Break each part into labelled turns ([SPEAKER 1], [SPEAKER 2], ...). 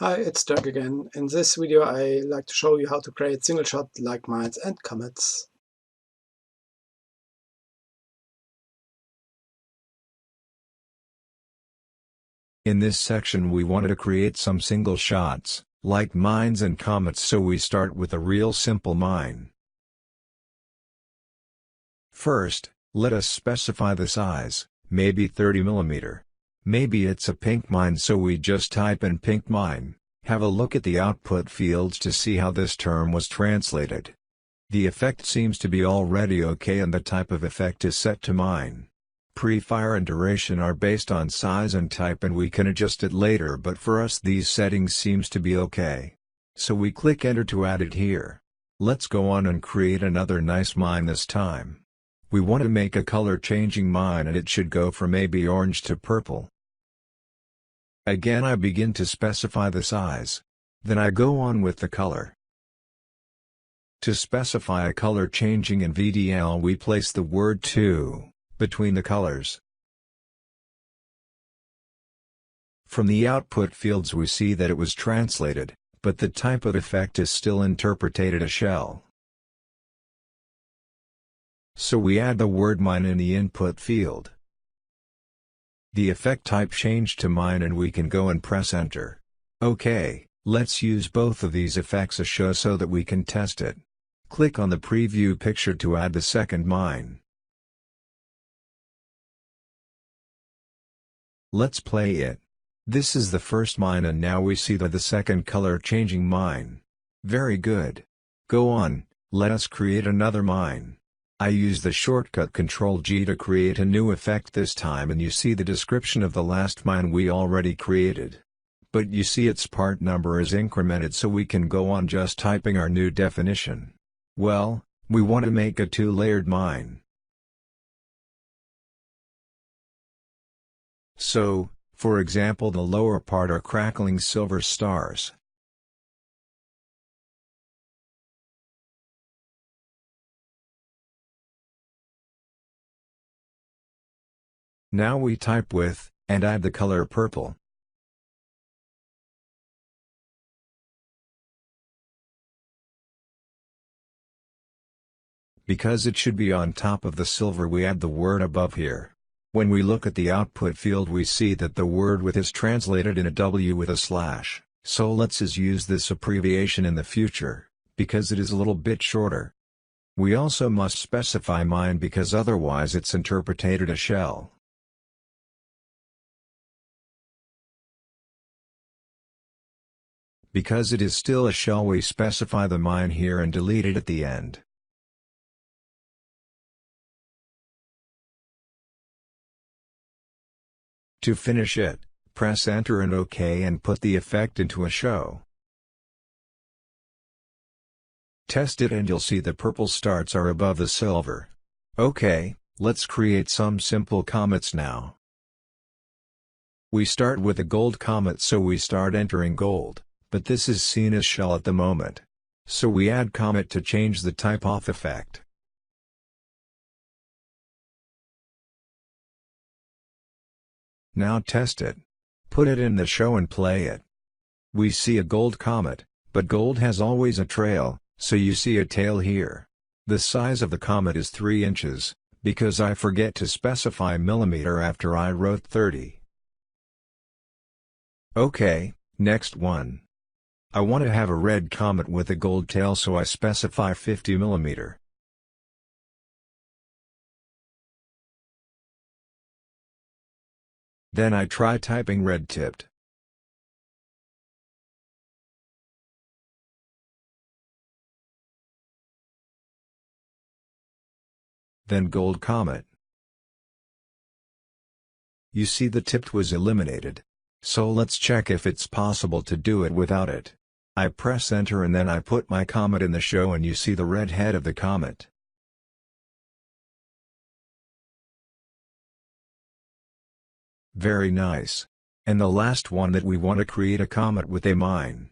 [SPEAKER 1] Hi, it's Dirk again. In this video I like to show you how to create single-shot like mines and comets.
[SPEAKER 2] In this section we wanted to create some single shots, like mines and comets, so we start with a real simple mine. First, let us specify the size, maybe 30 mm. Maybe it's a pink mine, so we just type in pink mine. Have a look at the output fields to see how this term was translated. The effect seems to be already okay and the type of effect is set to mine. Pre-fire and duration are based on size and type and we can adjust it later, but for us these settings seems to be okay. So we click enter to add it here. Let's go on and create another nice mine this time. We want to make a color changing mine and it should go from maybe orange to purple. Again I begin to specify the size. Then I go on with the color. To specify a color changing in VDL we place the word to between the colors. From the output fields we see that it was translated, but the type of effect is still interpreted as shell. So we add the word mine in the input field. The effect type changed to mine and we can go and press enter. Okay, let's use both of these effects as show so that we can test it. Click on the preview picture to add the second mine. Let's play it. This is the first mine and now we see the second color changing mine. Very good. Go on, let us create another mine. I use the shortcut Ctrl-G to create a new effect this time and you see the description of the last mine we already created. But you see its part number is incremented, so we can go on just typing our new definition. Well, we want to make a two-layered mine. So, for example, the lower part are crackling silver stars. Now we type with, and add the color purple. Because it should be on top of the silver we add the word above here. When we look at the output field we see that the word with is translated in a W with a slash, so let's use this abbreviation in the future, because it is a little bit shorter. We also must specify mine because otherwise it's interpreted as shell. Because it is still a shell we specify the mine here and delete it at the end. To finish it, press enter and OK and put the effect into a show. Test it and you'll see the purple stars are above the silver. Okay, let's create some simple comets now. We start with a gold comet, so we start entering gold, but this is seen as shell at the moment. So we add comet to change the type of effect. Now test it. Put it in the show and play it. We see a gold comet, but gold has always a trail, so you see a tail here. The size of the comet is 3 inches, because I forget to specify millimeter after I wrote 30. Okay, next one. I want to have a red comet with a gold tail, so I specify 50 mm. Then I try typing red-tipped. Then gold comet. You see the tipped was eliminated. So let's check if it's possible to do it without it. I press enter and then I put my comet in the show and you see the red head of the comet. Very nice. And the last one that we want to create a comet with a mine.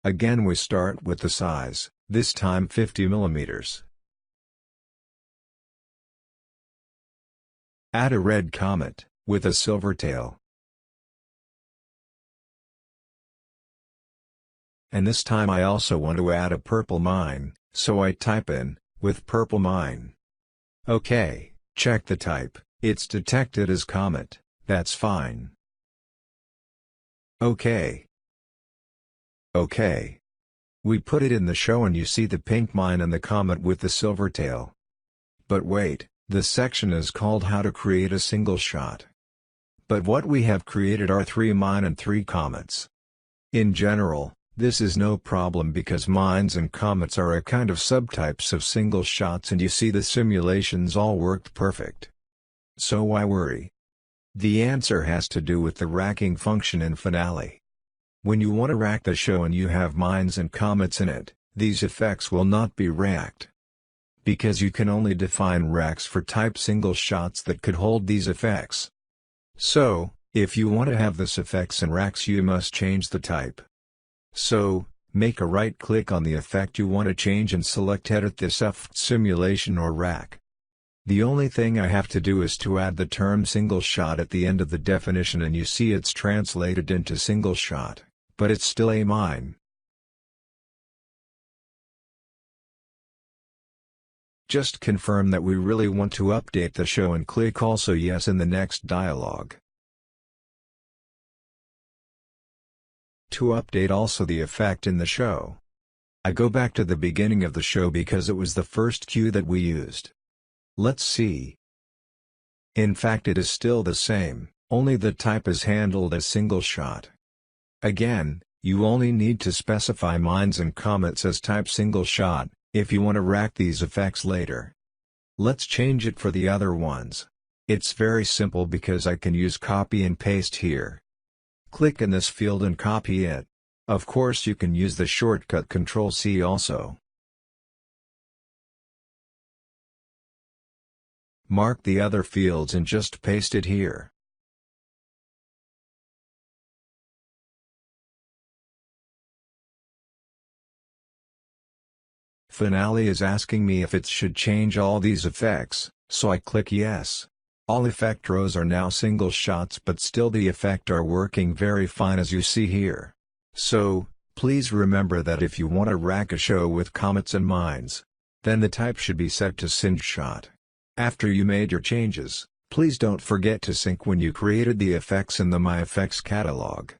[SPEAKER 2] Again we start with the size, this time 50 mm. Add a red comet, with a silver tail. And this time I also want to add a purple mine, so I type in, with purple mine. OK, check the type, it's detected as Comet, that's fine. OK. OK. We put it in the show and you see the pink mine and the comet with the silver tail. But wait, this section is called How to Create a Single Shot. But what we have created are 3 mine and 3 comets. In general, this is no problem because mines and comets are a kind of subtypes of single shots and you see the simulations all worked perfect. So why worry? The answer has to do with the racking function in Finale. When you want to rack the show and you have mines and comets in it, these effects will not be racked. Because you can only define racks for type single shots that could hold these effects. So, if you want to have this effects in racks you must change the type. So, make a right click on the effect you want to change and select Edit this effect simulation or rack. The only thing I have to do is to add the term single shot at the end of the definition and you see it's translated into single shot, but it's still a mine. Just confirm that we really want to update the show and click also yes in the next dialog. To update also the effect in the show. I go back to the beginning of the show because it was the first cue that we used. Let's see. In fact it is still the same, only the type is handled as single shot. Again, you only need to specify mines and comets as type single shot, if you want to rack these effects later. Let's change it for the other ones. It's very simple because I can use copy and paste here. Click in this field and copy it. Of course you can use the shortcut Ctrl+C also. Mark the other fields and just paste it here. Finale is asking me if it should change all these effects, so I click yes. All effect rows are now single shots but still the effect are working very fine as you see here. So, please remember that if you want to rack a show with comets and mines, then the type should be set to single shot. After you made your changes, please don't forget to sync when you created the effects in the My Effects catalog.